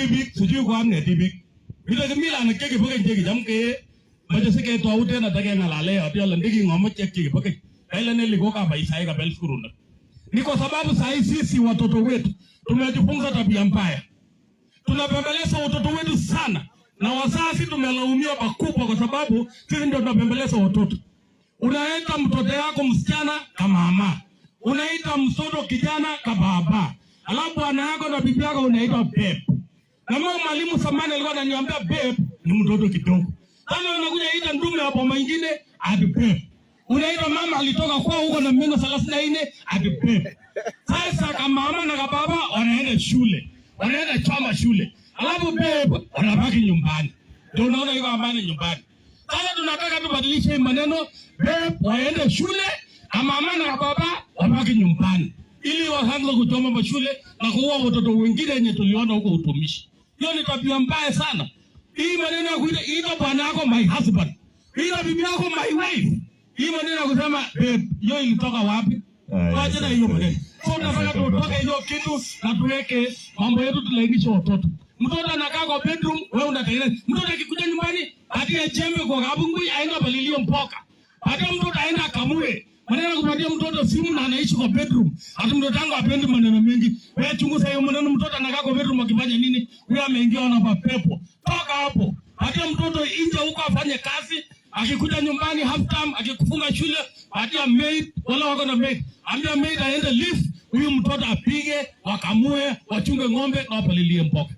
tibik sijui kwa amne tibik bila kimila na keke pake jeki jamke maja sike to aute na take ngalale ati ala ndiki ngoma cheki pake kaila neli goka baisai ka bel skuru. Ni kwa sababu saa sisi watoto wetu tumejifunza tabia mbaya. Tunapembeleza watoto wetu sana na wazazi tumelaumiwa pakubwa kwa sababu sisi ndio tunapembeleza watoto. Unaita mtoto yako msichana kama mama. Unaita mtoto kijana kama baba. Alafu bwana yako na bibi yako unaita babe. Na mama mwalimu samani alikuwa ananiambia babe ni mtoto kidogo. Sasa unakuja ita ndume hapo mwingine ati babe. Unaita mama alitoka kwa huko na meno 34 ati babe. Sasa kama mama na baba wanaenda shule. Wanaenda chama shule. Alafu babe wanabaki nyumbani. Ndio unaona yuko amani nyumbani. Sasa tunataka tubadilishe maneno, babe waende shule, na mama na baba wabaki nyumbani. Ili waanze kuchoma mashule na kuua watoto wengine wenye tuliona huko utumishi. Hiyo ni tabia mbaya sana. Hii maneno ya kuita ina bwana yako my husband. Ina bibi yako my wife. Hii maneno ya kusema babe, hiyo ilitoka wapi? Wacha na hiyo maneno. So tunataka tutoke hiyo kitu na tuweke mambo yetu tulainishe watoto. Mtoto anakaa kwa bedroom, wewe unatengeneza. Mtoto akikuja nyumbani, atia jembe kwa kabungui aenda balilio mpoka. Hata mtoto aenda akamue. Maneno kupatia mtoto simu na anaishi kwa bedroom. Hata mtoto wangu apendi maneno mengi. Wewe chunguza hiyo maneno, mtoto anakaa kwa bedroom akifanya nini? Wewe ameingia na mapepo. Toka hapo. Hata mtoto nje huko afanye kazi, akikuja nyumbani half time, akikufunga shule, atia maid, wala wako na maid. Ambia maid aende lift, huyu mtoto apige, wakamue, wachunge ng'ombe na wapalilie mpoka.